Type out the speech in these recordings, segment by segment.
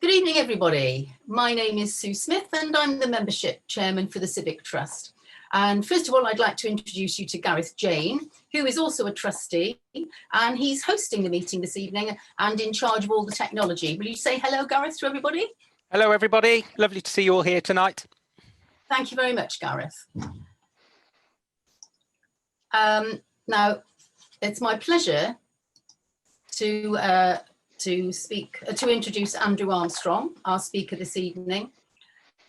Good evening, everybody. My name is Sue Smith and I'm the membership chairman for the Civic Trust. And first of all, I'd like to introduce you to Gareth Jane, who is also a trustee, and he's hosting the meeting this evening and in charge of all the technology. Will you say hello, Gareth, to everybody? Hello, everybody. Lovely to see you all here tonight. Thank you very much, Gareth. Now, it's my pleasure to introduce Andrew Armstrong, our speaker this evening.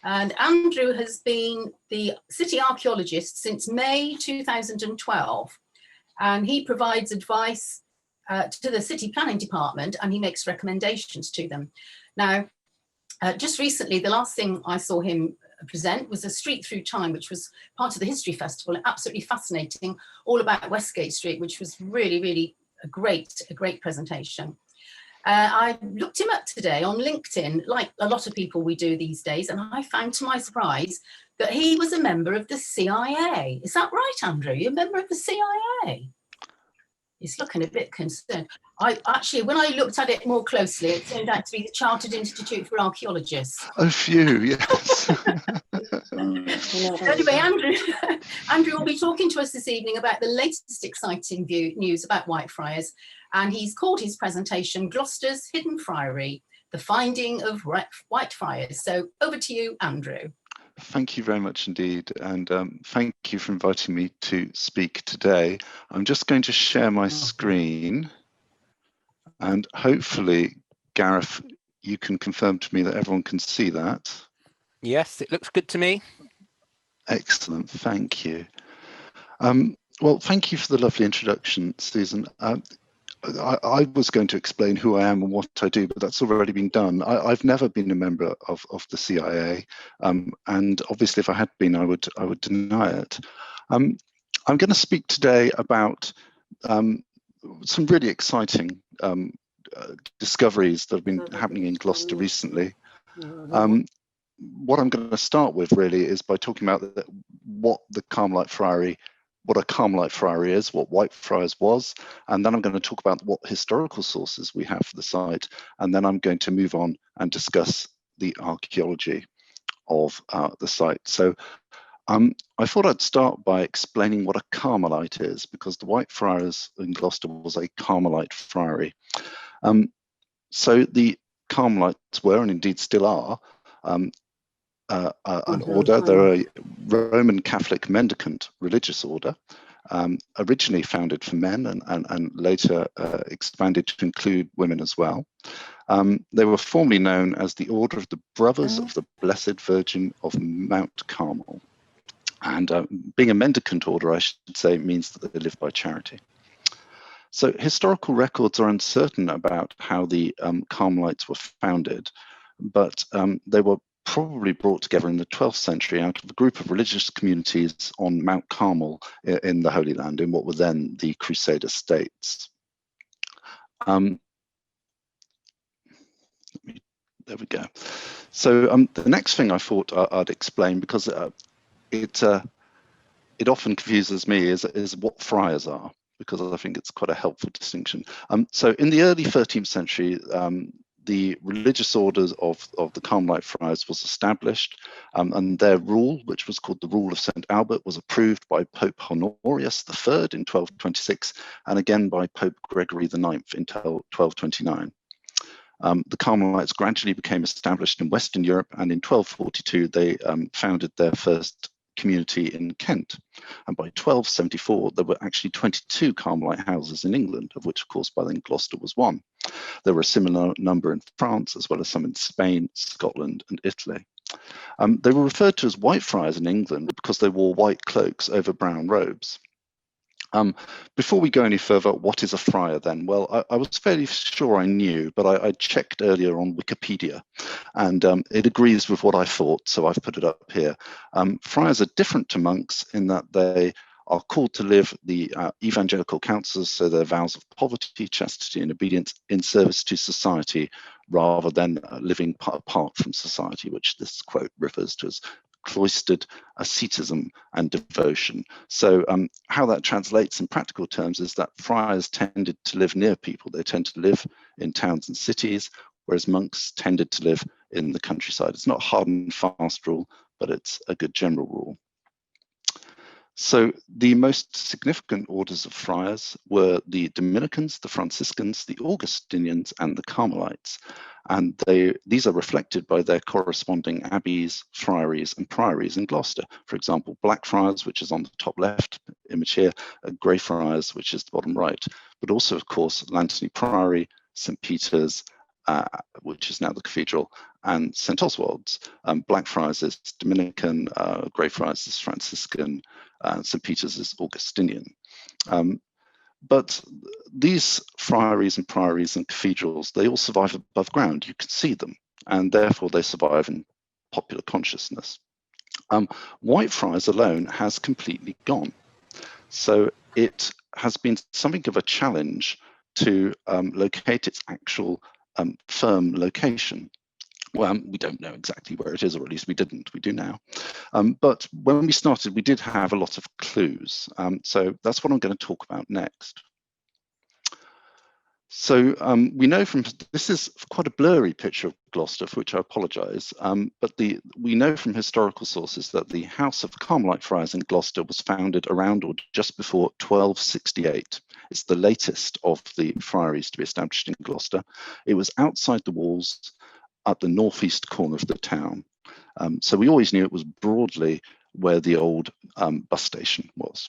And Andrew has been the city archaeologist since May 2012, and he provides advice to the city planning department and he makes recommendations to them. Now, just recently, the last thing I saw him present was a Street Through Time, which was part of the History Festival, absolutely fascinating, all about Westgate Street, which was really, really a great presentation. I looked him up today on LinkedIn, like a lot of people we do these days, and I found to my surprise that he was a member of the CIA. Is that right, Andrew? You're a member of the CIA? He's looking a bit concerned. When I looked at it more closely, it turned out to be the Chartered Institute for Archaeologists. A few, yes. Anyway, Andrew will be talking to us this evening about the latest exciting news about Whitefriars, and he's called his presentation Gloucester's Hidden Friary, the Finding of Whitefriars. So over to you, Andrew. Thank you very much indeed, and thank you for inviting me to speak today. I'm just going to share my screen, and hopefully, Gareth, you can confirm to me that everyone can see that. Yes, it looks good to me. Excellent, thank you. Well, thank you for the lovely introduction, Susan. I was going to explain who I am and what I do, but that's already been done. I've never been a member of the CIA, and obviously if I had been, I would deny it. I'm going to speak today about some really exciting discoveries that have been happening in Gloucester recently. What I'm going to start with really is by talking about what a Carmelite Friary is, what Whitefriars was, and then I'm going to talk about what historical sources we have for the site, and then I'm going to move on and discuss the archaeology of the site. So I thought I'd start by explaining what a Carmelite is, because the Whitefriars in Gloucester was a Carmelite friary. So the Carmelites were, and indeed still are, an order. They're a Roman Catholic mendicant religious order, originally founded for men and later expanded to include women as well. They were formerly known as the Order of the Brothers of the Blessed Virgin of Mount Carmel. And being a mendicant order, I should say, means that they live by charity. So historical records are uncertain about how the Carmelites were founded, but they were probably brought together in the 12th century out of a group of religious communities on Mount Carmel in the Holy Land, in what were then the Crusader states. There we go. So the next thing I thought I'd explain, because it often confuses me, is what friars are, because I think it's quite a helpful distinction. So in the early 13th century, the religious orders of the Carmelite Friars was established, and their rule, which was called the Rule of St. Albert, was approved by Pope Honorius III in 1226, and again by Pope Gregory IX in 1229. The Carmelites gradually became established in Western Europe, and in 1242 they founded their first community in Kent, and by 1274 there were actually 22 Carmelite houses in England, of which of course by then Gloucester was one. There were a similar number in France, as well as some in Spain, Scotland and Italy. They were referred to as Whitefriars in England because they wore white cloaks over brown robes. Before we go any further, what is a friar then? Well, I was fairly sure I knew, but I checked earlier on Wikipedia, and it agrees with what I thought, so I've put it up here. Friars are different to monks in that they are called to live the evangelical counsels, so their vows of poverty, chastity and obedience in service to society, rather than living apart from society, which this quote refers to as cloistered asceticism and devotion. So how that translates in practical terms is that friars tended to live near people. They tend to live in towns and cities whereas monks tended to live in the countryside. It's not a hard and fast rule, but it's a good general rule. So the most significant orders of friars were the Dominicans, the Franciscans, the Augustinians, and the Carmelites. And these are reflected by their corresponding abbeys, friaries, and priories in Gloucester. For example, Blackfriars, which is on the top left image here, Greyfriars, which is the bottom right, but also, of course, Lantony Priory, St. Peter's, which is now the cathedral, and St. Oswald's. Blackfriars is Dominican, Greyfriars is Franciscan, St. Peter's is Augustinian. But these friaries and priories and cathedrals, they all survive above ground. You can see them, and therefore they survive in popular consciousness. Whitefriars alone has completely gone. So it has been something of a challenge to locate its actual firm location. Well, we don't know exactly where it is, or at least we didn't. We do now. But when we started, we did have a lot of clues. So that's what I'm going to talk about next. So we know from, this is quite a blurry picture of Gloucester, for which I apologise, but we know from historical sources that the House of Carmelite Friars in Gloucester was founded around or just before 1268. It's the latest of the friaries to be established in Gloucester. It was outside the walls at the northeast corner of the town. So we always knew it was broadly where the old bus station was.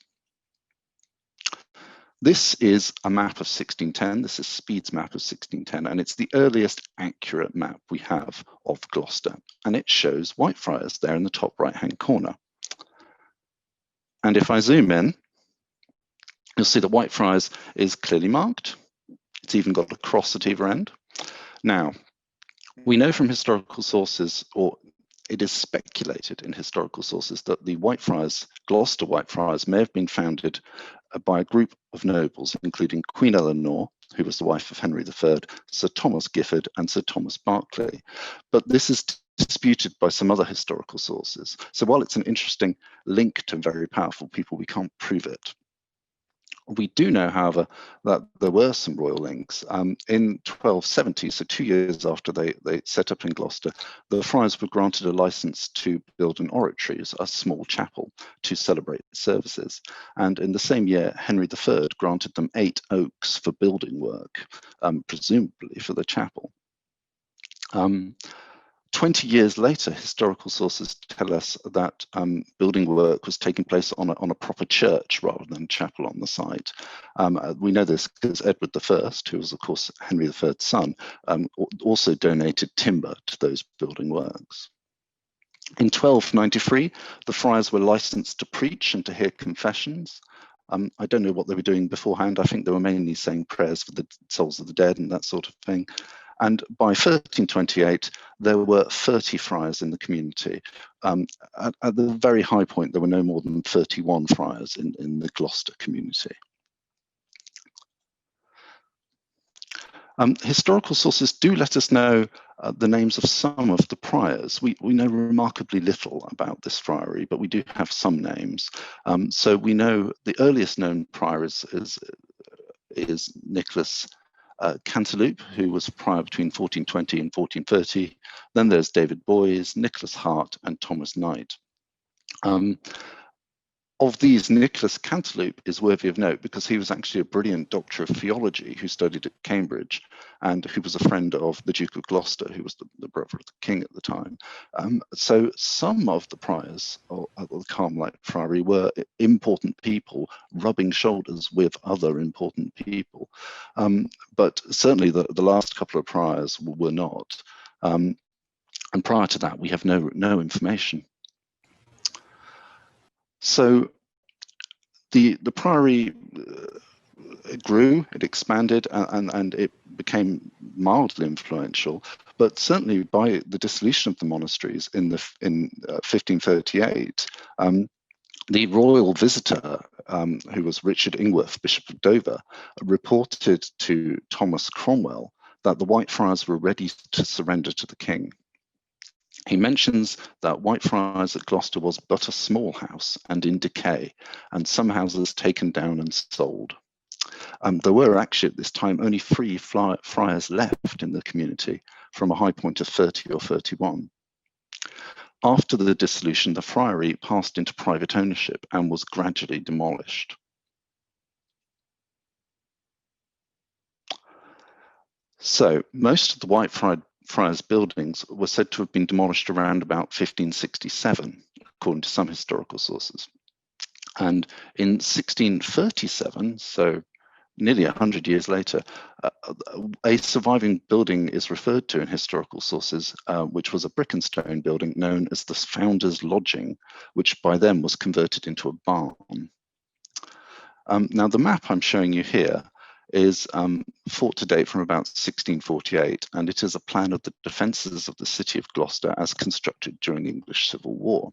This is a map of 1610. This is Speed's map of 1610, and it's the earliest accurate map we have of Gloucester. And it shows Whitefriars there in the top right-hand corner. And if I zoom in, you'll see that Whitefriars is clearly marked. It's even got a cross at either end. Now, we know from historical sources, or it is speculated in historical sources, that the Whitefriars, Gloucester Whitefriars, may have been founded by a group of nobles, including Queen Eleanor, who was the wife of Henry III, Sir Thomas Gifford, and Sir Thomas Berkeley. But this is disputed by some other historical sources. So while it's an interesting link to very powerful people, we can't prove it. We do know, however, that there were some royal links. In 1270, so 2 years after they set up in Gloucester, the friars were granted a license to build an oratory, a small chapel, to celebrate services. And in the same year, Henry III granted them 8 oaks for building work, presumably for the chapel. 20 years later, historical sources tell us that building work was taking place on a proper church rather than chapel on the site. We know this because Edward I, who was of course Henry III's son, also donated timber to those building works. In 1293, the friars were licensed to preach and to hear confessions. I don't know what they were doing beforehand. I think they were mainly saying prayers for the souls of the dead and that sort of thing. And by 1328, there were 30 friars in the community. At the very high point, there were no more than 31 friars in the Gloucester community. Historical sources do let us know the names of some of the priors. We know remarkably little about this friary, but we do have some names. So we know the earliest known prior is Nicholas Cantilupe, who was prior between 1420 and 1430. Then there's David Boys, Nicholas Hart, and Thomas Knight. Of these, Nicholas Cantilupe is worthy of note because he was actually a brilliant doctor of theology who studied at Cambridge and who was a friend of the Duke of Gloucester, who was the brother of the king at the time. So some of the priors of the Carmelite Friary were important people rubbing shoulders with other important people. But certainly the last couple of priors were not. And prior to that, we have no information. So the priory grew, it expanded, and it became mildly influential. But certainly by the dissolution of the monasteries in 1538, the royal visitor, who was Richard Ingworth, Bishop of Dover, reported to Thomas Cromwell that the Whitefriars were ready to surrender to the king. He mentions that Whitefriars at Gloucester was but a small house and in decay, and some houses taken down and sold. There were actually at this time only 3 friars left in the community, from a high point of 30 or 31. After the dissolution, the friary passed into private ownership and was gradually demolished. So most of the Whitefriars buildings were said to have been demolished around about 1567, according to some historical sources. And in 1637, so nearly 100 years later, a surviving building is referred to in historical sources, which was a brick and stone building known as the Founder's Lodging, which by then was converted into a barn. Now, the map I'm showing you here is thought to date from about 1648, and it is a plan of the defences of the city of Gloucester as constructed during the English Civil War.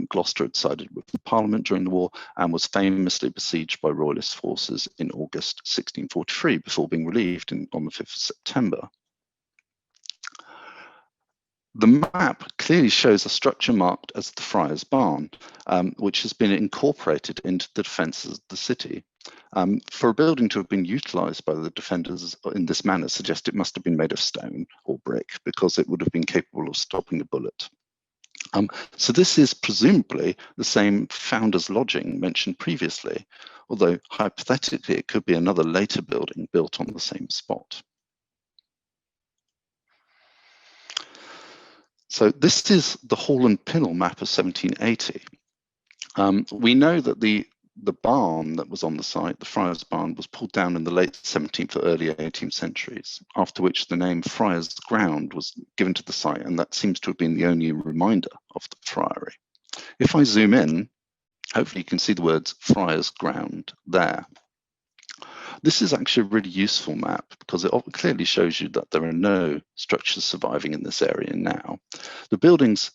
Gloucester had sided with the Parliament during the war and was famously besieged by Royalist forces in August 1643 before being relieved on the 5th of September. The map clearly shows a structure marked as the Friars Barn, which has been incorporated into the defences of the city. For a building to have been utilised by the defenders in this manner suggests it must have been made of stone or brick, because it would have been capable of stopping a bullet. So this is presumably the same Founder's Lodging mentioned previously, although hypothetically it could be another later building built on the same spot. So this is the Hall and Pinnell map of 1780. We know that the barn that was on the site, the Friars Barn, was pulled down in the late 17th or early 18th centuries, after which the name Friars Ground was given to the site, and that seems to have been the only reminder of the friary. If I zoom in, hopefully you can see the words Friars Ground there. This is actually a really useful map because it clearly shows you that there are no structures surviving in this area now. The buildings,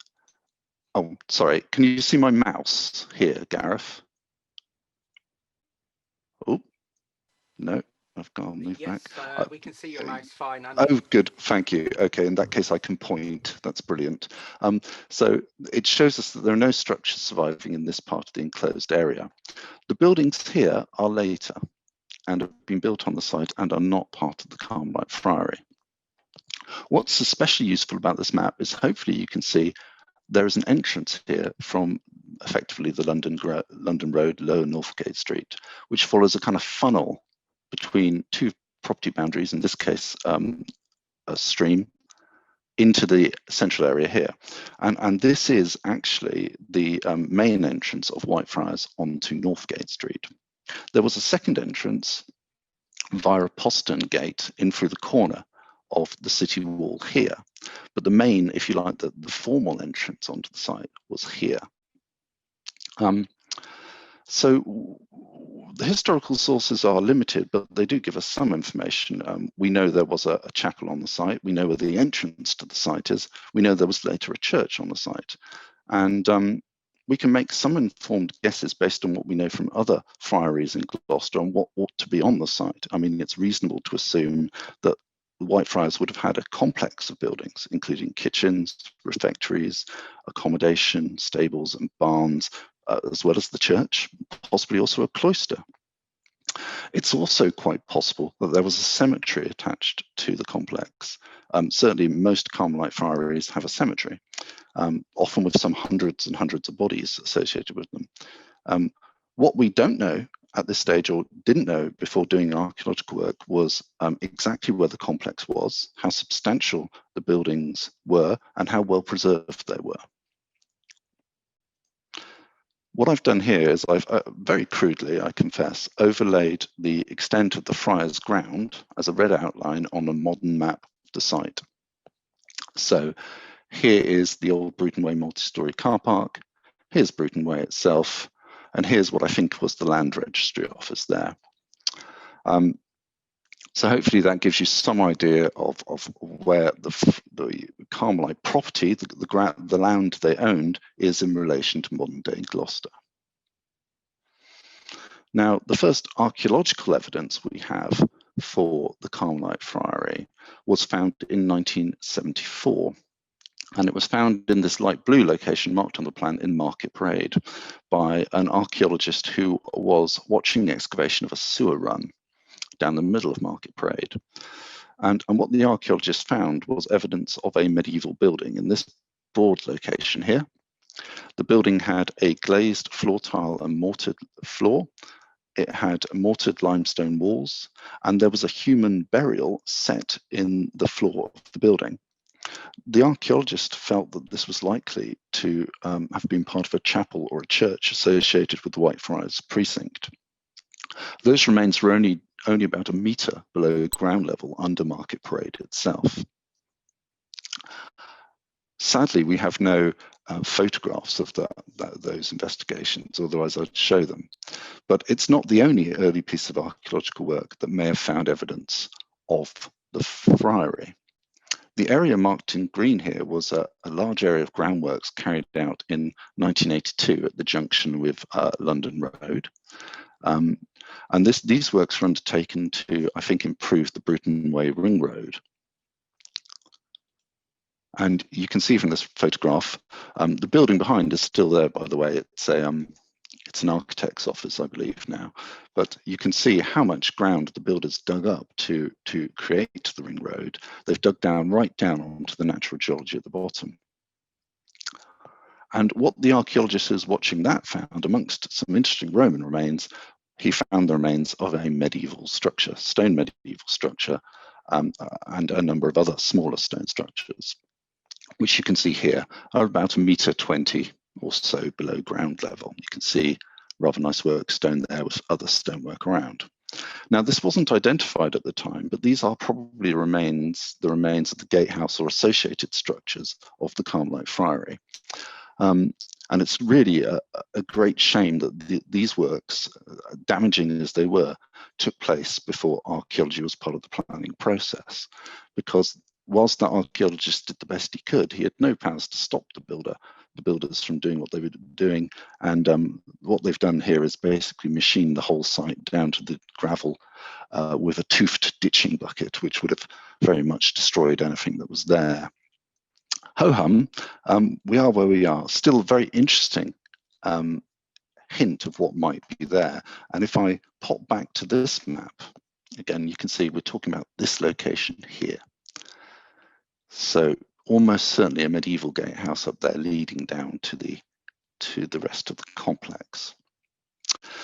oh, sorry, can you see my mouse here, Gareth? Oh, no, I've got to move back. We can see your mouse fine. Oh, good, thank you. Okay, in that case I can point, that's brilliant. So it shows us that there are no structures surviving in this part of the enclosed area. The buildings here are later and have been built on the site and are not part of the Carmelite Friary. What's especially useful about this map is hopefully you can see there is an entrance here from effectively the London Road, Lower Northgate Street, which follows a kind of funnel between two property boundaries, in this case a stream, into the central area here. And this is actually the main entrance of Whitefriars onto Northgate Street. There was a second entrance via a postern gate in through the corner of the city wall here, but the main, if you like, the formal entrance onto the site was here. So the historical sources are limited, but they do give us some information. We know there was a chapel on the site. We know where the entrance to the site is. We know there was later a church on the site. And we can make some informed guesses based on what we know from other friaries in Gloucester on what ought to be on the site. I mean, it's reasonable to assume that the Whitefriars would have had a complex of buildings, including kitchens, refectories, accommodation, stables and barns, as well as the church, possibly also a cloister. It's also quite possible that there was a cemetery attached to the complex. Certainly most Carmelite friaries have a cemetery, often with some hundreds and hundreds of bodies associated with them. What we don't know at this stage, or didn't know before doing archaeological work, was exactly where the complex was, how substantial the buildings were, and how well preserved they were. What I've done here is I've very crudely, I confess, overlaid the extent of the Friars Ground as a red outline on a modern map of the site. So here is the old Bruton Way multi-storey car park, here's Bruton Way itself, and here's what I think was the land registry office there. So hopefully that gives you some idea of where the Carmelite property, the land they owned, is in relation to modern day Gloucester. Now, the first archaeological evidence we have for the Carmelite Friary was found in 1974. And it was found in this light blue location marked on the plan in Market Parade by an archaeologist who was watching the excavation of a sewer run down the middle of Market Parade. And what the archaeologists found was evidence of a medieval building in this broad location here. The building had a glazed floor tile and mortared floor. It had mortared limestone walls, and there was a human burial set in the floor of the building. The archaeologist felt that this was likely to have been part of a chapel or a church associated with the Whitefriars precinct. Those remains were only about 1 metre below ground level under Market Parade itself. Sadly, we have no photographs of those investigations, otherwise I'd show them. But it's not the only early piece of archaeological work that may have found evidence of the Friary. The area marked in green here was a large area of groundworks carried out in 1982 at the junction with London Road. And these works were undertaken to, I think, improve the Bruton Way ring road. And you can see from this photograph, the building behind is still there, by the way. It's an architect's office, I believe now. But you can see how much ground the builders dug up to create the ring road. They've dug right down onto the natural geology at the bottom. And what the archaeologist who's watching that found, amongst some interesting Roman remains, he found the remains of a medieval structure, stone medieval structure, and a number of other smaller stone structures, which you can see here are about 1.20 meters or so below ground level. You can see rather nice work stone there with other stonework around. Now, this wasn't identified at the time, but these are probably the remains of the gatehouse or associated structures of the Carmelite Friary. And it's really a great shame that these works, damaging as they were, took place before archaeology was part of the planning process, because whilst that archaeologist did the best he could, he had no powers to stop the builders from doing what they were doing. And what they've done here is basically machine the whole site down to the gravel with a toothed ditching bucket, which would have very much destroyed anything that was there. Ho-hum, we are where we are. Still a very interesting hint of what might be there. And if I pop back to this map, again, you can see we're talking about this location here. So almost certainly a medieval gatehouse up there leading down to the rest of the complex.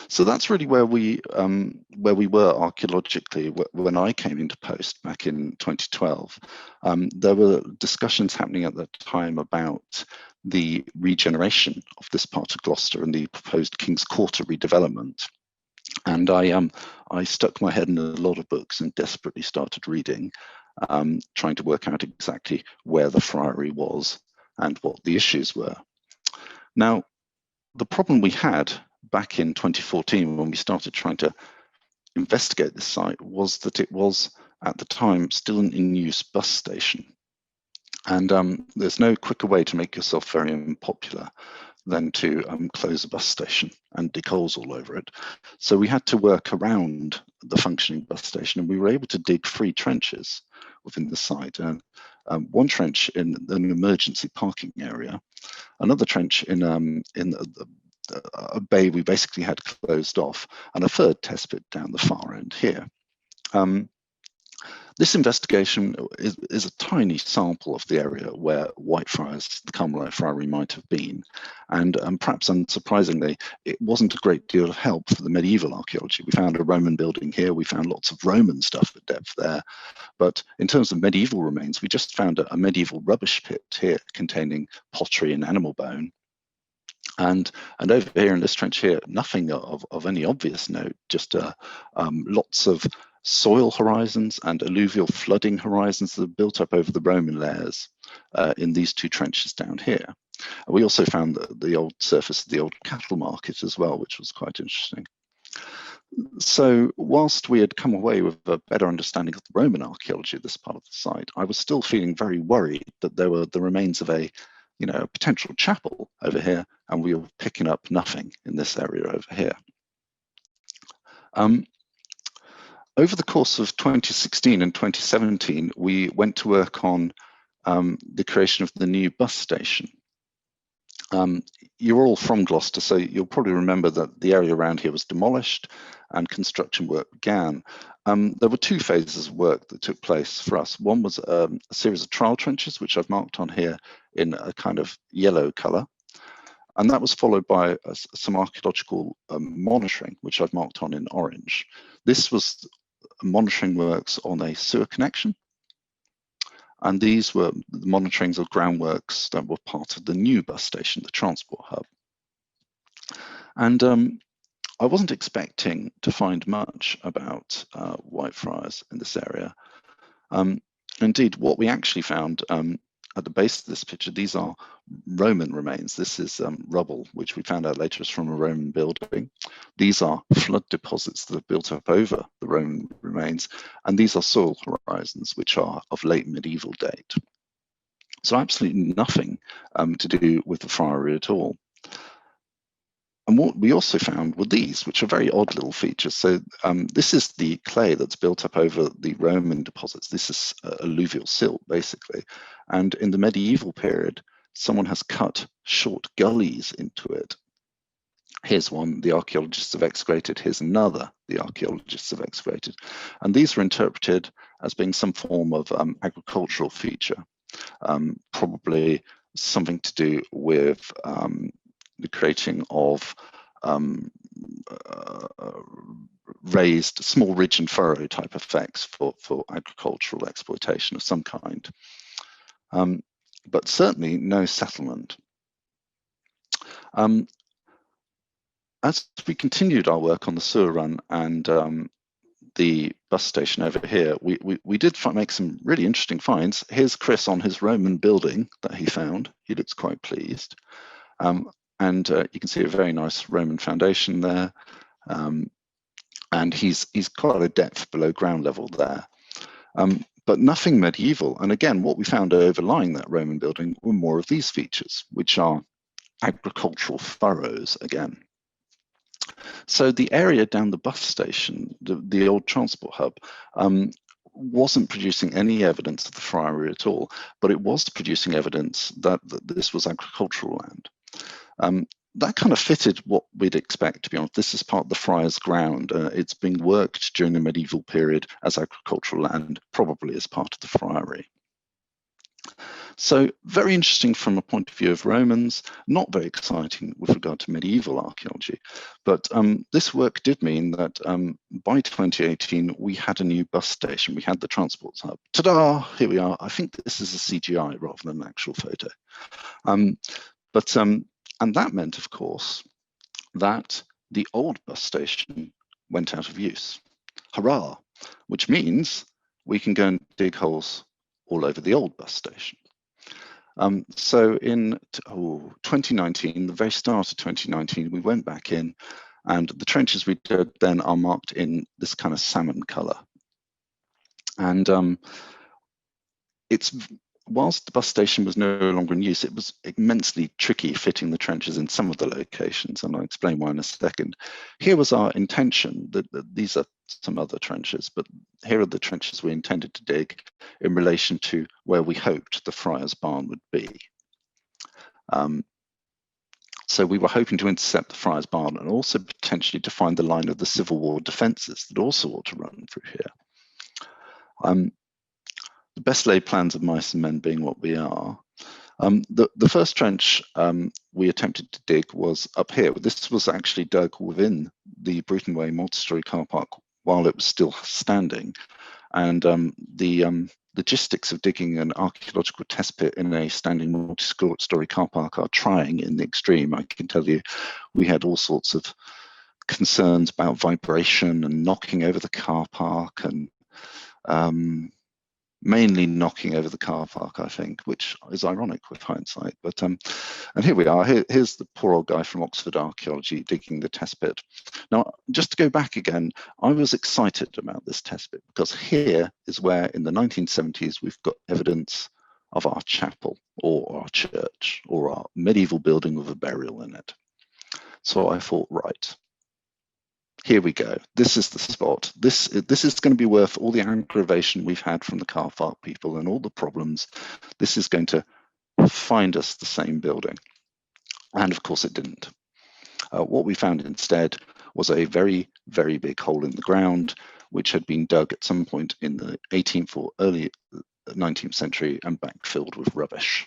So that's really where we were archaeologically when I came into post back in 2012. There were discussions happening at that time about the regeneration of this part of Gloucester and the proposed King's Quarter redevelopment. And I stuck my head in a lot of books and desperately started reading, trying to work out exactly where the Friary was and what the issues were. Now, the problem we had back in 2014 when we started trying to investigate this site was that it was at the time still an in-use bus station. And there's no quicker way to make yourself very unpopular than to close a bus station and dig holes all over it. So we had to work around the functioning bus station, and we were able to dig 3 trenches within the site. One trench in an emergency parking area, another trench in a bay we basically had closed off, and a third test pit down the far end here. This investigation is a tiny sample of the area where Whitefriars, the Carmelite Friary, might have been. And perhaps unsurprisingly, it wasn't a great deal of help for the medieval archaeology. We found a Roman building here, we found lots of Roman stuff at depth there. But in terms of medieval remains, we just found a medieval rubbish pit here containing pottery and animal bone. And over here in this trench here, nothing of any obvious note, just lots of soil horizons and alluvial flooding horizons that are built up over the Roman layers in these 2 trenches down here. We also found the old surface of the old cattle market as well, which was quite interesting. So whilst we had come away with a better understanding of the Roman archaeology of this part of the site, I was still feeling very worried that there were the remains of a potential chapel over here, and we were picking up nothing in this area over here. Over the course of 2016 and 2017, we went to work on the creation of the new bus station. You're all from Gloucester, so you'll probably remember that the area around here was demolished and construction work began. There were two phases of work that took place for us. One was a series of trial trenches, which I've marked on here in a kind of yellow colour. And that was followed by some archaeological monitoring, which I've marked on in orange. This was monitoring works on a sewer connection. And these were the monitorings of groundworks that were part of the new bus station, the transport hub. And I wasn't expecting to find much about Whitefriars in this area. Indeed, what we actually found at the base of this picture, these are Roman remains. This is rubble, which we found out later is from a Roman building. These are flood deposits that have built up over the Roman remains, and these are soil horizons, which are of late medieval date. So absolutely nothing to do with the Friary at all. And what we also found were these, which are very odd little features. So this is the clay that's built up over the Roman deposits. This is alluvial silt, basically. And in the medieval period, someone has cut short gullies into it. Here's one the archaeologists have excavated. Here's another the archaeologists have excavated. And these were interpreted as being some form of agricultural feature, probably something to do with the creating of raised small ridge and furrow type effects for agricultural exploitation of some kind. But certainly no settlement. As we continued our work on the sewer run and the bus station over here, we did make some really interesting finds. Here's Chris on his Roman building that he found. He looks quite pleased. And you can see a very nice Roman foundation there. And he's quite a depth below ground level there. But nothing medieval. And again, what we found overlying that Roman building were more of these features, which are agricultural furrows again. So the area down the bus station, the old transport hub, wasn't producing any evidence of the Friary at all, but it was producing evidence that this was agricultural land. That kind of fitted what we'd expect, to be honest. This is part of the Friars' ground. It's being worked during the medieval period as agricultural land, probably as part of the Friary. So very interesting from a point of view of Romans, not very exciting with regard to medieval archaeology. But this work did mean that by 2018, we had a new bus station. We had the transport hub. Ta-da, here we are. I think this is a CGI rather than an actual photo. And that meant, of course, that the old bus station went out of use. Hurrah! Which means we can go and dig holes all over the old bus station. So in 2019, the very start of 2019, we went back in, and the trenches we did then are marked in this kind of salmon colour. And whilst the bus station was no longer in use, it was immensely tricky fitting the trenches in some of the locations, and I'll explain why in a second. Here was our intention, that these are some other trenches, but here are the trenches we intended to dig in relation to where we hoped the Friars' barn would be. So we were hoping to intercept the Friars' barn and also potentially to find the line of the Civil War defences that also ought to run through here. The best laid plans of mice and men being what we are. The first trench we attempted to dig was up here. This was actually dug within the Bruton Way multi-storey car park while it was still standing. And the logistics of digging an archaeological test pit in a standing multi-storey car park are trying in the extreme. I can tell you, we had all sorts of concerns about vibration and knocking over the car park, and mainly knocking over the car park, I think, which is ironic with hindsight. But and here we are. Here's the poor old guy from Oxford Archaeology digging the test pit. Now, just to go back again, I was excited about this test pit because here is where, in the 1970s, we've got evidence of our chapel or our church or our medieval building with a burial in it. So I thought, right, here we go. This is the spot. This is going to be worth all the aggravation we've had from the car park people and all the problems. This is going to find us the same building. And of course it didn't. What we found instead was a very, very big hole in the ground which had been dug at some point in the 18th or early 19th century and backfilled with rubbish.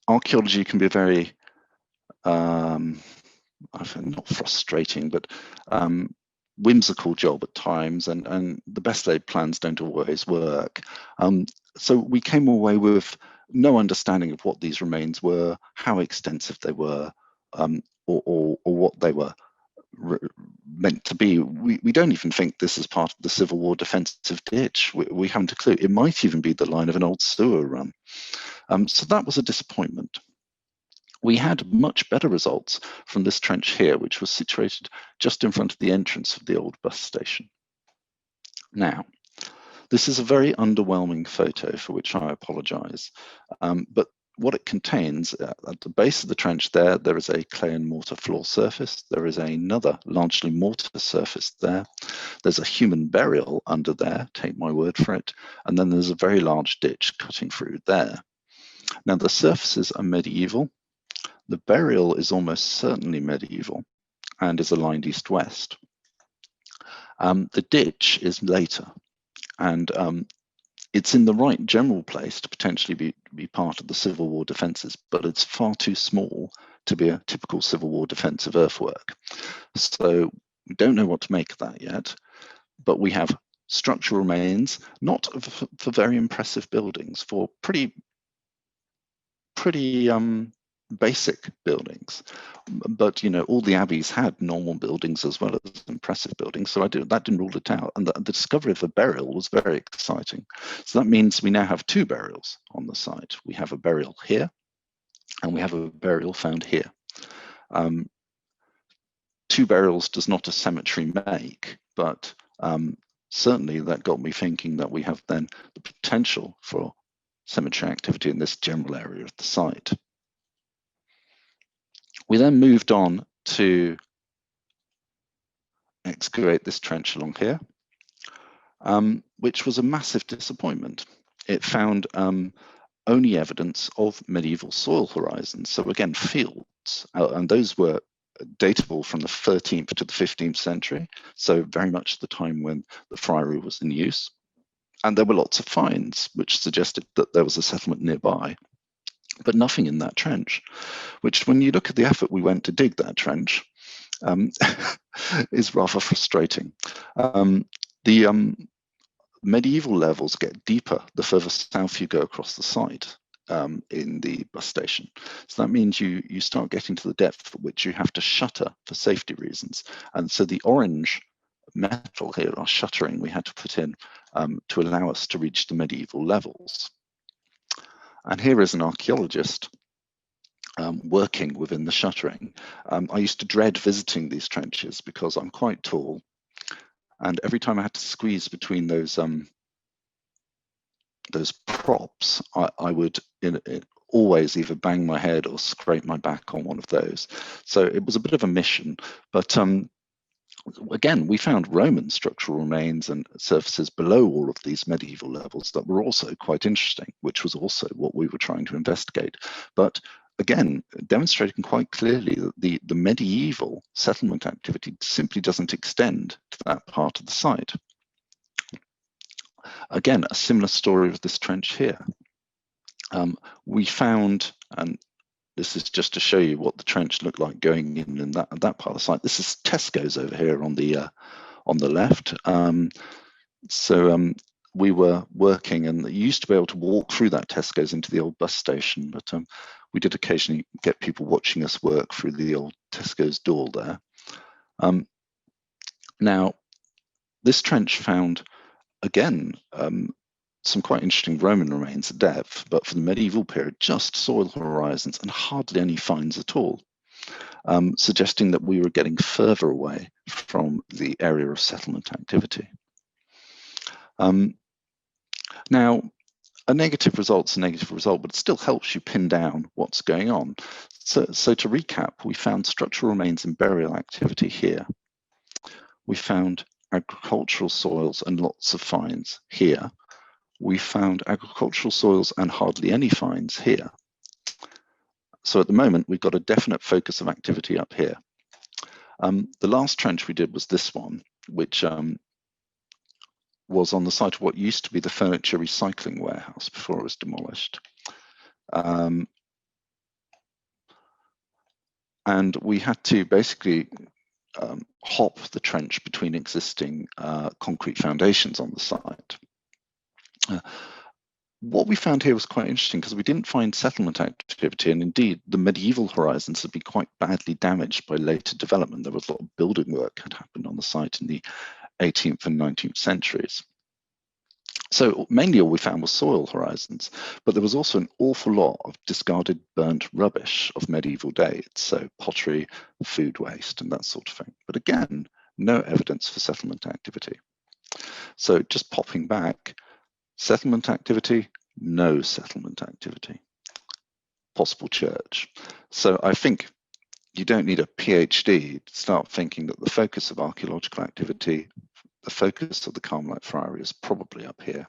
Archaeology can be a very, not frustrating, but whimsical job at times, and the best laid plans don't always work. So we came away with no understanding of what these remains were, how extensive they were, or what they were meant to be. We don't even think this is part of the Civil War defensive ditch. We haven't a clue. It might even be the line of an old sewer run. So that was a disappointment. We had much better results from this trench here, which was situated just in front of the entrance of the old bus station. Now, this is a very underwhelming photo, for which I apologise, but what it contains, at the base of the trench there is a clay and mortar floor surface. There is another largely mortar surface there. There's a human burial under there, take my word for it, and then there's a very large ditch cutting through there. Now, the surfaces are medieval. The burial is almost certainly medieval and is aligned east-west. The ditch is later, and it's in the right general place to potentially be part of the Civil War defences, but it's far too small to be a typical Civil War defensive earthwork. So we don't know what to make of that yet, but we have structural remains, not for very impressive buildings, for pretty basic buildings, but all the abbeys had normal buildings as well as impressive buildings, so that didn't rule it out. And the discovery of a burial was very exciting. So that means we now have two burials on the site. We have a burial here, and we have a burial found here. Two burials does not a cemetery make, but certainly that got me thinking that we have then the potential for cemetery activity in this general area of the site. We then moved on to excavate this trench along here, which was a massive disappointment. It found only evidence of medieval soil horizons. So again, fields, and those were datable from the 13th to the 15th century. So very much the time when the friary was in use. And there were lots of finds, which suggested that there was a settlement nearby, but nothing in that trench, which when you look at the effort we went to dig that trench, is rather frustrating. The medieval levels get deeper the further south you go across the site in the bus station. So that means you start getting to the depth at which you have to shutter for safety reasons. And so the orange metal here, our shuttering, we had to put in to allow us to reach the medieval levels. And here is an archaeologist working within the shuttering. I used to dread visiting these trenches because I'm quite tall, and every time I had to squeeze between those props, I would always either bang my head or scrape my back on one of those. So it was a bit of a mission, but again, we found Roman structural remains and surfaces below all of these medieval levels that were also quite interesting, which was also what we were trying to investigate. But again, demonstrating quite clearly that the medieval settlement activity simply doesn't extend to that part of the site. Again, a similar story with this trench here. We found, and this is just to show you what the trench looked like going in that part of the site. This is Tesco's over here on the left. We were working, and you used to be able to walk through that Tesco's into the old bus station, but we did occasionally get people watching us work through the old Tesco's door there. Now, this trench found, again, some quite interesting Roman remains at depth, but for the medieval period, just soil horizons and hardly any finds at all, suggesting that we were getting further away from the area of settlement activity. Now, a negative result's a negative result, but it still helps you pin down what's going on. So to recap, we found structural remains and burial activity here. We found agricultural soils and lots of finds here. We found agricultural soils and hardly any finds here. So at the moment, we've got a definite focus of activity up here. The last trench we did was this one, which was on the site of what used to be the furniture recycling warehouse before it was demolished. And we had to basically hop the trench between existing concrete foundations on the site. What we found here was quite interesting because we didn't find settlement activity, and indeed the medieval horizons had been quite badly damaged by later development. There was a lot of building work had happened on the site in the 18th and 19th centuries. So mainly all we found was soil horizons, but there was also an awful lot of discarded burnt rubbish of medieval dates, so pottery, food waste and that sort of thing. But again, no evidence for settlement activity. So just popping back, settlement activity, no settlement activity. Possible church. So I think you don't need a PhD to start thinking that the focus of archaeological activity, the focus of the Carmelite Friary is probably up here.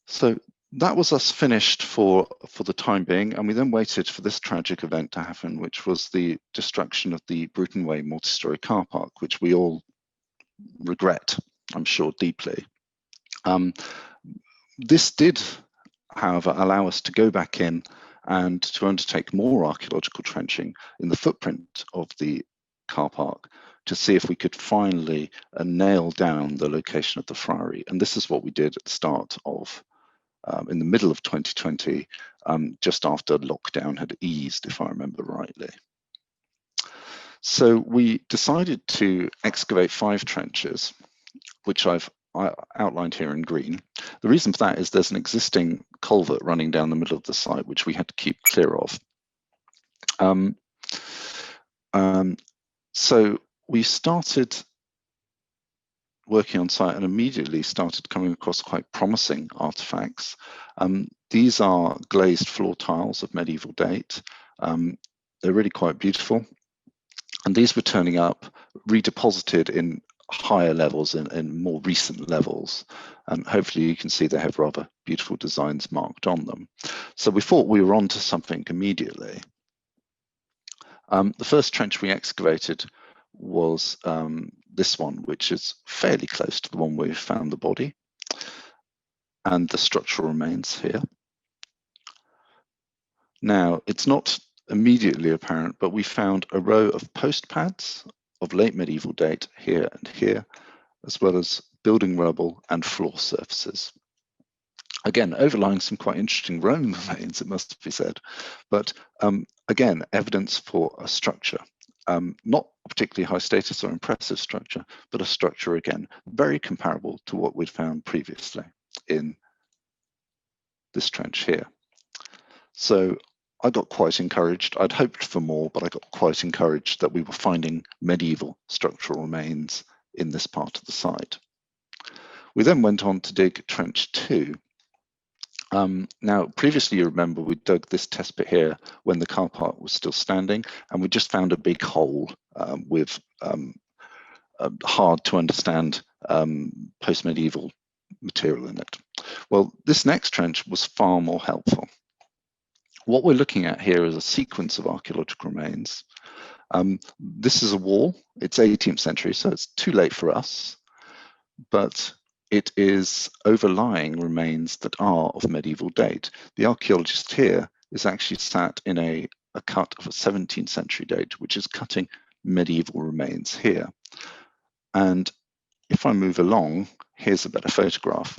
So that was us finished for the time being, and we then waited for this tragic event to happen, which was the destruction of the Bruton Way multi-storey car park, which we all regret, I'm sure, deeply. This did, however, allow us to go back in and to undertake more archaeological trenching in the footprint of the car park to see if we could finally nail down the location of the Friary. And this is what we did at the start of, in the middle of 2020, just after lockdown had eased, if I remember rightly. So we decided to excavate 5 trenches, which I've outlined here in green. The reason for that is there's an existing culvert running down the middle of the site, which we had to keep clear of. So we started working on site and immediately started coming across quite promising artifacts. These are glazed floor tiles of medieval date. They're really quite beautiful. And these were turning up, redeposited in higher levels, in more recent levels. And hopefully you can see they have rather beautiful designs marked on them. So we thought we were onto something immediately. The first trench we excavated was this one, which is fairly close to the one where we found the body and the structural remains here. Now, it's not immediately apparent, but we found a row of post pads of late medieval date here and here, as well as building rubble and floor surfaces. Again, overlying some quite interesting Roman remains, it must be said, but again, evidence for a structure. Not a particularly high status or impressive structure, but a structure, again, very comparable to what we'd found previously in this trench here. So I got quite encouraged. I'd hoped for more, but I got quite encouraged that we were finding medieval structural remains in this part of the site. We then went on to dig trench 2. Now, previously, you remember we dug this test pit here when the car park was still standing, and we just found a big hole with hard to understand post-medieval material in it. Well, this next trench was far more helpful. What we're looking at here is a sequence of archaeological remains. This is a wall. It's 18th century, so it's too late for us, but it is overlying remains that are of medieval date. The archaeologist here is actually sat in a cut of a 17th century date, which is cutting medieval remains here. And if I move along, here's a better photograph.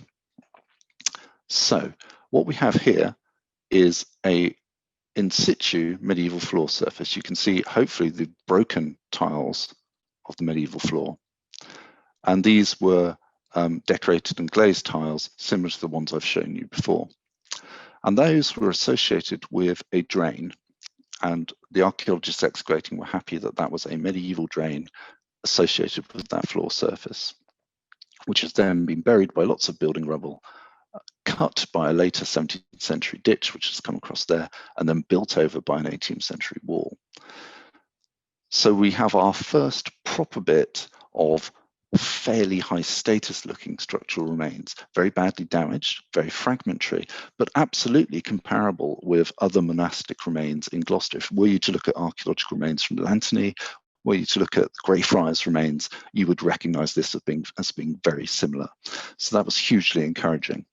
So what we have here is a in situ medieval floor surface. You can see hopefully the broken tiles of the medieval floor. And these were decorated and glazed tiles similar to the ones I've shown you before. And those were associated with a drain. And the archaeologists excavating were happy that that was a medieval drain associated with that floor surface, which has then been buried by lots of building rubble, cut by a later 17th century ditch, which has come across there, and then built over by an 18th century wall. So we have our first proper bit of fairly high status looking structural remains, very badly damaged, very fragmentary, but absolutely comparable with other monastic remains in Gloucester. If were you to look at archaeological remains from Lantony were you to look at Friars remains, you would recognize this as being very similar. So that was hugely encouraging.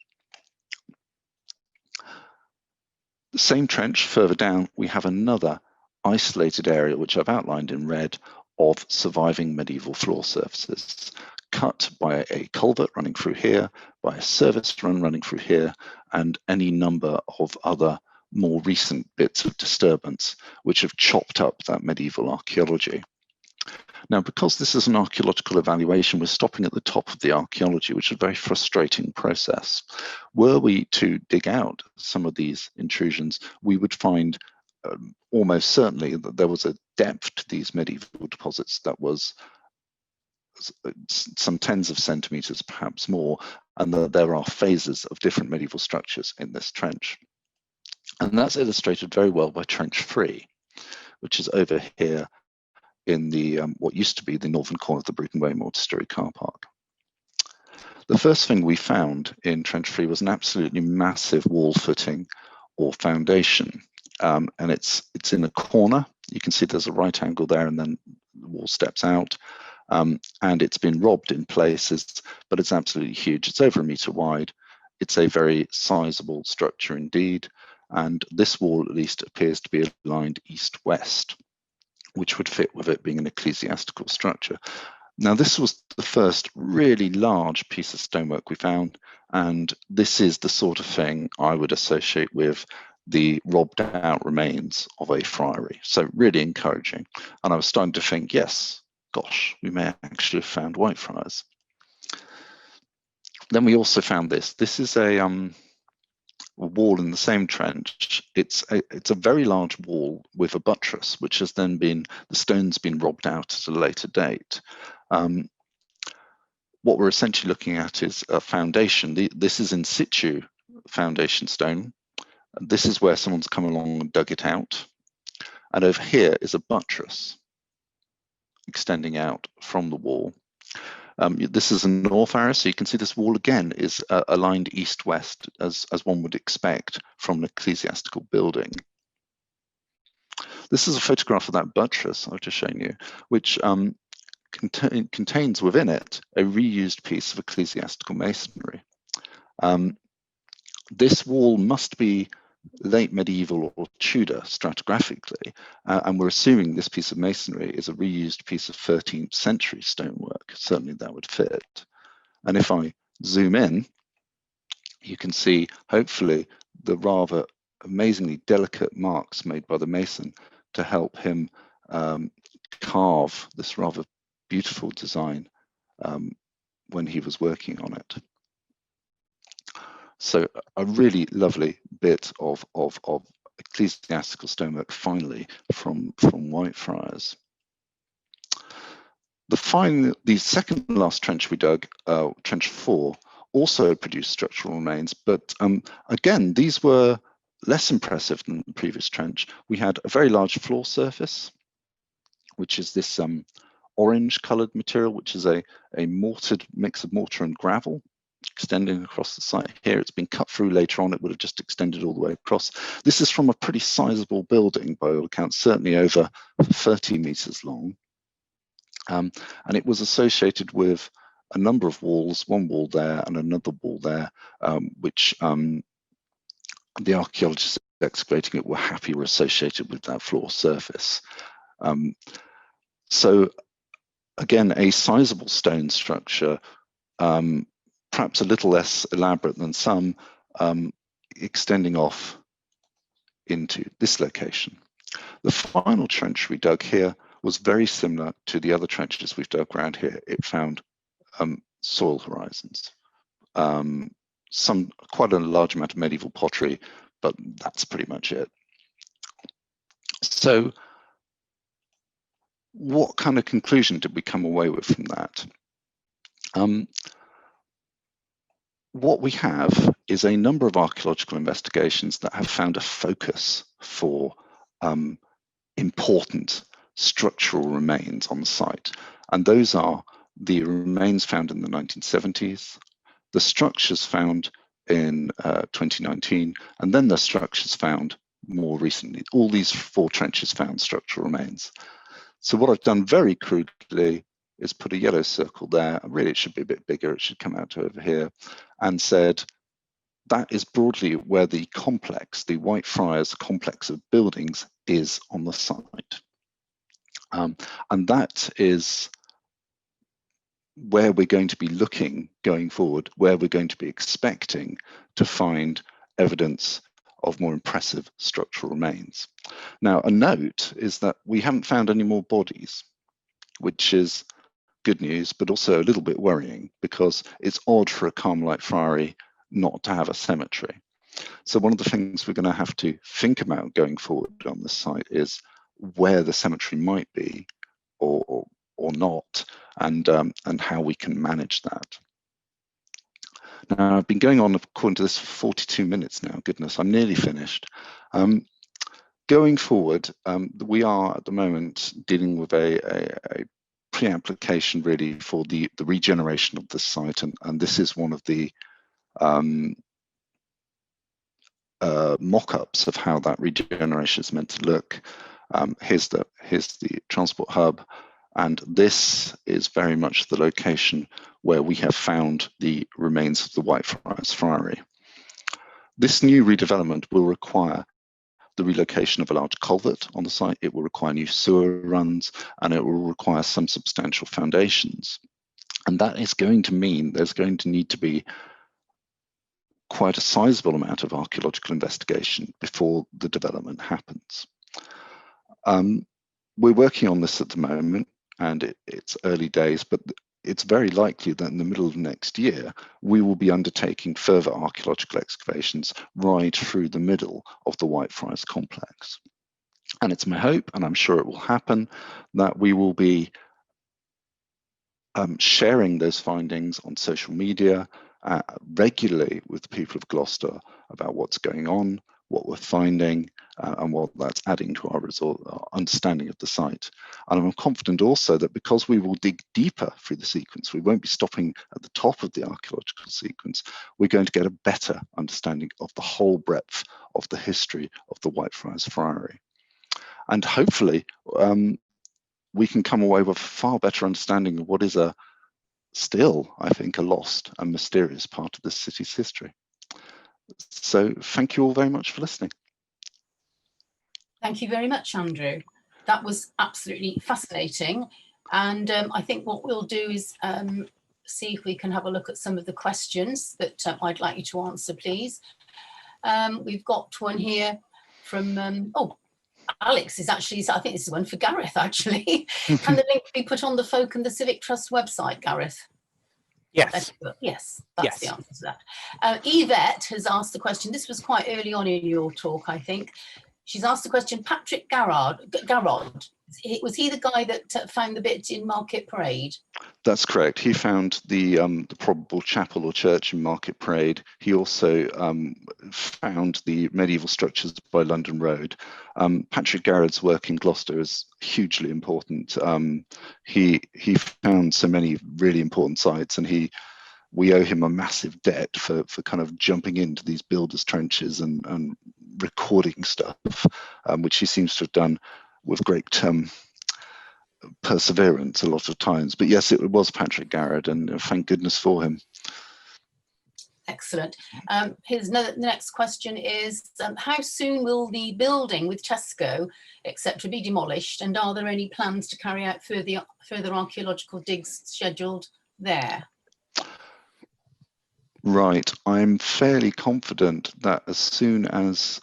The same trench further down, we have another isolated area, which I've outlined in red, of surviving medieval floor surfaces, cut by a culvert running through here, by a service run running through here, and any number of other more recent bits of disturbance which have chopped up that medieval archaeology. Now, because this is an archaeological evaluation, we're stopping at the top of the archaeology, which is a very frustrating process. Were we to dig out some of these intrusions, we would find almost certainly that there was a depth to these medieval deposits that was some tens of centimeters, perhaps more, and that there are phases of different medieval structures in this trench. And that's illustrated very well by Trench 3, which is over here in the what used to be the northern corner of the Bruton Way multi-storey car park. The first thing we found in Trench 3 was an absolutely massive wall footing or foundation, and it's in a corner. You can see there's a right angle there, and then the wall steps out, and it's been robbed in places, but it's absolutely huge. It's over 1 meter wide. It's a very sizable structure indeed, and this wall at least appears to be aligned east-west, which would fit with it being an ecclesiastical structure. Now, this was the first really large piece of stonework we found, and this is the sort of thing I would associate with the robbed out remains of a friary. So really encouraging. And I was starting to think, yes, gosh, we may actually have found Whitefriars. Then we also found this. This is a wall in the same trench. It's a very large wall with a buttress, which has then been, the stone's been robbed out at a later date. What we're essentially looking at is a foundation. This is in situ foundation stone. This is where someone's come along and dug it out. And over here is a buttress extending out from the wall. This is a north arrow, so you can see this wall again is aligned east-west, as one would expect from an ecclesiastical building. This is a photograph of that buttress I've just shown you, which contains within it a reused piece of ecclesiastical masonry. This wall must be late medieval or Tudor stratigraphically, and we're assuming this piece of masonry is a reused piece of 13th century stonework. Certainly that would fit. And if I zoom in, you can see hopefully the rather amazingly delicate marks made by the mason to help him carve this rather beautiful design when he was working on it. So a really lovely bit of ecclesiastical stonework finally from Whitefriars. The second last trench we dug, Trench 4, also produced structural remains, but again, these were less impressive than the previous trench. We had a very large floor surface, which is this orange coloured material, which is a mortared mix of mortar and gravel, extending across the site here. It's been cut through later on. It would have just extended all the way across. This is from a pretty sizable building by all accounts, certainly over 30 meters long. And it was associated with a number of walls, one wall there and another wall there, which the archaeologists excavating it were happy were associated with that floor surface. So again, a sizable stone structure, perhaps a little less elaborate than some, extending off into this location. The final trench we dug here was very similar to the other trenches we've dug around here. It found soil horizons, quite a large amount of medieval pottery, but that's pretty much it. So what kind of conclusion did we come away with from that? What we have is a number of archaeological investigations that have found a focus for important structural remains on the site. And those are the remains found in the 1970s, the structures found in 2019, and then the structures found more recently. All these 4 trenches found structural remains. So what I've done very crudely is put a yellow circle there. Really, it should be a bit bigger. It should come out to over here, and said that is broadly where the complex, the Whitefriars complex of buildings, is on the site. And that is where we're going to be looking going forward, where we're going to be expecting to find evidence of more impressive structural remains. Now, a note is that we haven't found any more bodies, which is good news, but also a little bit worrying, because it's odd for a Carmelite Friary not to have a cemetery. So one of the things we're going to have to think about going forward on this site is where the cemetery might be or not, and how we can manage that. Now, I've been going on according to this for 42 minutes now. Goodness, I'm nearly finished. Going forward, we are at the moment dealing with a pre-application really for the regeneration of the site, and this is one of the mock-ups of how that regeneration is meant to look. Here's the transport hub, and this is very much the location where we have found the remains of the Whitefriars Priory. This new redevelopment will require the relocation of a large culvert on the site. It will require new sewer runs, and it will require some substantial foundations. And that is going to mean there's going to need to be quite a sizable amount of archaeological investigation before the development happens. We're working on this at the moment, and it's early days, but it's very likely that in the middle of next year, we will be undertaking further archaeological excavations right through the middle of the Whitefriars complex. And it's my hope, and I'm sure it will happen, that we will be sharing those findings on social media regularly with the people of Gloucester about what's going on, what we're finding, and what that's adding to our understanding of the site. And I'm confident also that because we will dig deeper through the sequence, we won't be stopping at the top of the archaeological sequence, we're going to get a better understanding of the whole breadth of the history of the Whitefriars Friary. And hopefully we can come away with a far better understanding of what is still, I think, a lost and mysterious part of this city's history. So thank you all very much for listening. Thank you very much, Andrew. That was absolutely fascinating. And I think what we'll do is see if we can have a look at some of the questions that I'd like you to answer, please. We've got one here from, Alex is actually, I think this is one for Gareth, actually. Can the link be put on the Folk and the Civic Trust website, Gareth? Yes. Yes, that's the answer to that. Yvette has asked the question. This was quite early on in your talk, I think. She's asked the question, Patrick Garrod, was he the guy that found the bit in Market Parade? That's correct. He found the probable chapel or church in Market Parade. He also found the medieval structures by London Road. Patrick Garrod's work in Gloucester is hugely important. He found so many really important sites, and we owe him a massive debt for kind of jumping into these builders' trenches and recording stuff, which he seems to have done with great perseverance a lot of times. But yes, it was Patrick Garrod, and thank goodness for him. Excellent. The next question is, how soon will the building with Tesco, etc., be demolished, and are there any plans to carry out further archaeological digs scheduled there? Right, I'm fairly confident that as soon as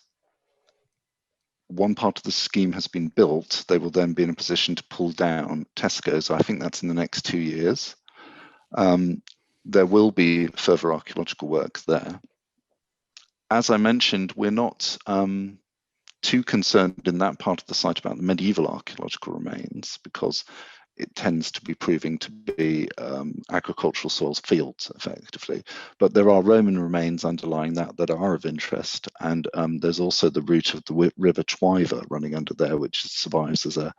one part of the scheme has been built, they will then be in a position to pull down Tesco's. I think that's in the next 2 years. There will be further archaeological work there. As I mentioned, we're not too concerned in that part of the site about the medieval archaeological remains, because it tends to be proving to be agricultural soils, fields, effectively. But there are Roman remains underlying that are of interest, and there's also the route of the river Twiver running under there, which survives as a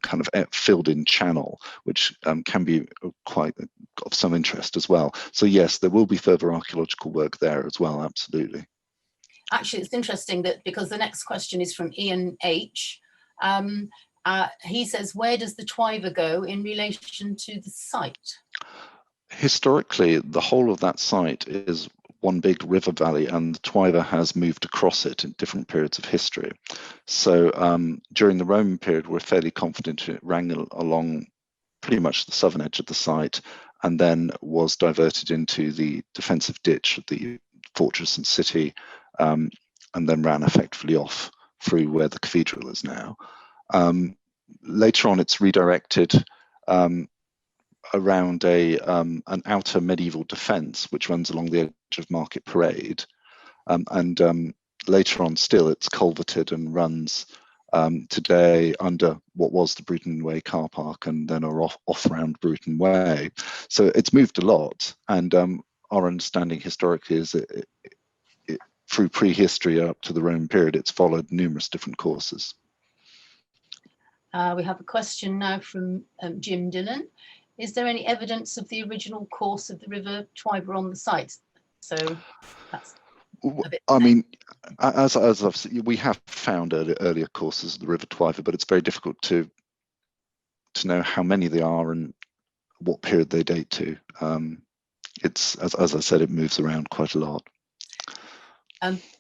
kind of filled-in channel, which can be quite of some interest as well. So yes, there will be further archaeological work there as well, absolutely. Actually, it's interesting that because the next question is from Ian H. He says, where does the Twiver go in relation to the site? Historically, the whole of that site is one big river valley, and the Twiver has moved across it in different periods of history. So during the Roman period, we're fairly confident it ran along pretty much the southern edge of the site, and then was diverted into the defensive ditch of the fortress and city, and then ran effectively off through where the cathedral is now. Later on, it's redirected around an outer medieval defence which runs along the edge of Market Parade, and later on still it's culverted and runs today under what was the Bruton Way car park, and then are off around Bruton Way. So it's moved a lot, and our understanding historically is that through prehistory up to the Roman period, it's followed numerous different courses. We have a question now from Jim Dillon. Is there any evidence of the original course of the River Twiver on the site? So that's a bit. I mean, as I've said, we have found earlier courses of the River Twiver, but it's very difficult to know how many they are and what period they date to. It's as I said, it moves around quite a lot.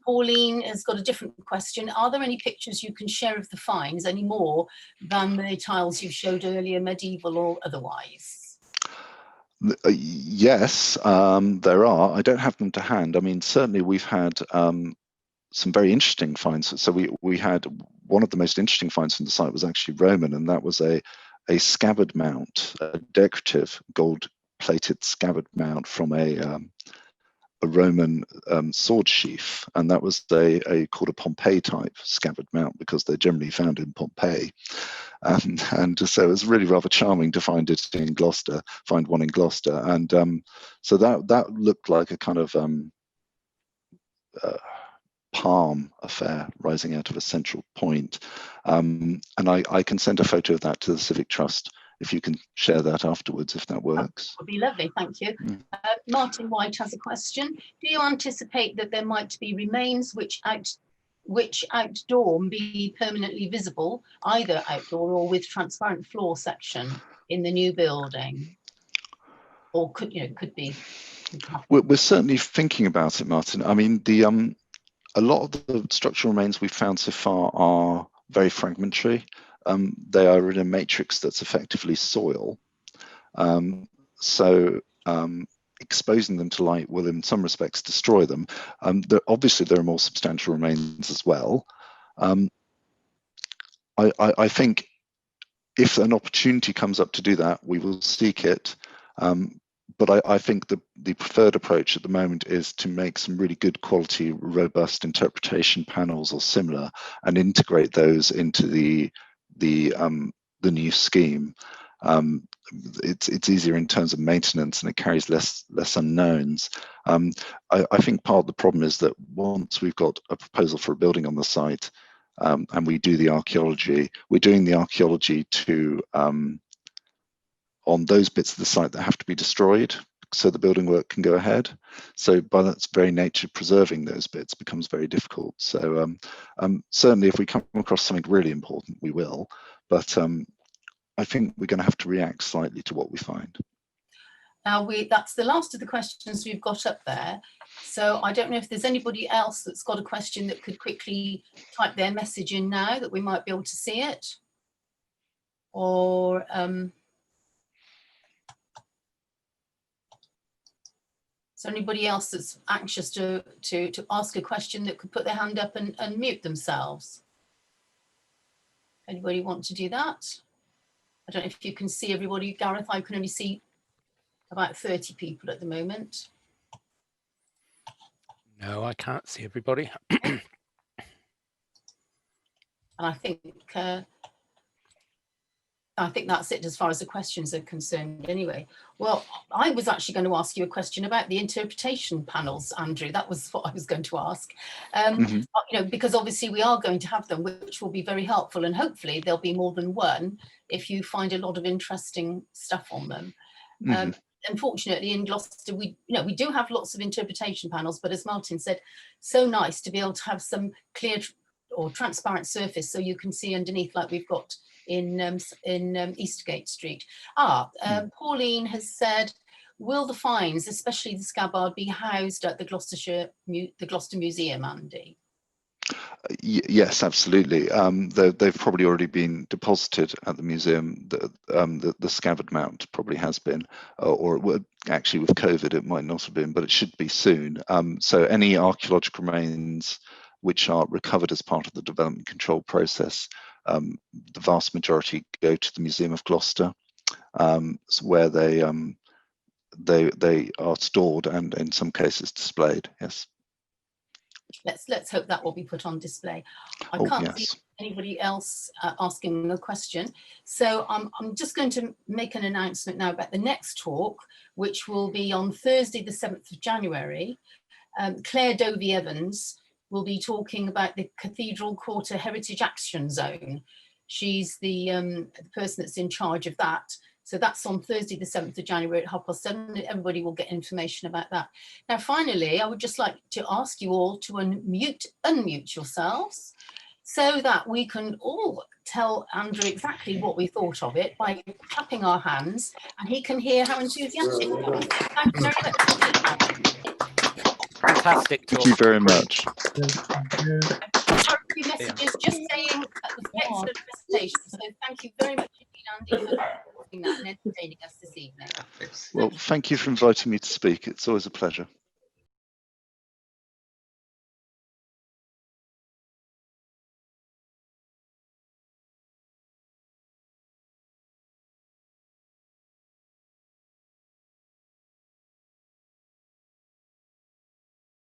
Pauline has got a different question. Are there any pictures you can share of the finds, any more than the tiles you showed earlier, medieval or otherwise? Yes, there are. I don't have them to hand. I mean, certainly we've had some very interesting finds. So we had one of the most interesting finds from the site was actually Roman, and that was a scabbard mount, a decorative gold-plated scabbard mount from a Roman sword sheath, and that was called a Pompeii type scabbard mount because they're generally found in Pompeii, and so it was really rather charming to find it in Gloucester, find one in Gloucester, and so that looked like a kind of palm affair rising out of a central point, and I can send a photo of that to the Civic Trust if you can share that afterwards, if that works. That would be lovely, thank you. Martin White has a question. Do you anticipate that there might be remains which outdoor be permanently visible, either outdoor or with transparent floor section in the new building? Or could be? We're certainly thinking about it, Martin. I mean, a lot of the structural remains we've found so far are very fragmentary. They are in a matrix that's effectively soil. So exposing them to light will in some respects destroy them. Obviously there are more substantial remains as well. I think if an opportunity comes up to do that, we will seek it. But I think the preferred approach at the moment is to make some really good quality, robust interpretation panels or similar, and integrate those into the new scheme. It's easier in terms of maintenance, and it carries less unknowns. I think part of the problem is that once we've got a proposal for a building on the site, and we do the archaeology, we're doing the archaeology to on those bits of the site that have to be destroyed so the building work can go ahead. So by its very nature, preserving those bits becomes very difficult. So certainly if we come across something really important, we will, but I think we're going to have to react slightly to what we find. Now that's the last of the questions we've got up there. So I don't know if there's anybody else that's got a question that could quickly type their message in now that we might be able to see it. Or is there anybody else that's anxious to ask a question that could put their hand up and mute themselves? Anybody want to do that? I don't know if you can see everybody, Gareth. I can only see about 30 people at the moment. No, I can't see everybody. And I think that's it as far as the questions are concerned anyway. Well, I was actually going to ask you a question about the interpretation panels, Andrew. That was what I was going to ask. You know, because obviously we are going to have them, which will be very helpful, and hopefully there'll be more than one if you find a lot of interesting stuff on them. Unfortunately, in Gloucester, we do have lots of interpretation panels, but as Martin said, so nice to be able to have some clear or transparent surface so you can see underneath, like we've got in Eastgate Street. Pauline has said, will the finds, especially the scabbard, be housed at the Gloucester Museum, Andy? Yes, absolutely. They've probably already been deposited at the museum. The scabbard mount probably has been, or actually with COVID it might not have been, but it should be soon. So any archaeological remains which are recovered as part of the development control process, the vast majority go to the Museum of Gloucester, where they are stored and in some cases displayed. Yes. Let's hope that will be put on display. I can't see anybody else asking a question. So I'm just going to make an announcement now about the next talk, which will be on Thursday, the 7th of January. Claire Dovey-Evans will be talking about the Cathedral Quarter Heritage Action Zone. She's the person that's in charge of that. So that's on Thursday, the 7th of January at 7:30. Everybody will get information about that. Now, finally, I would just like to ask you all to unmute yourselves so that we can all tell Andrew exactly what we thought of it by clapping our hands, and he can hear how enthusiastic we are. Thank you very much. Fantastic talk. Thank you very much. A few messages just saying excellent presentation. So thank you very much indeed, Andy, for doing that and entertaining us this evening. Well, thank you for inviting me to speak. It's always a pleasure.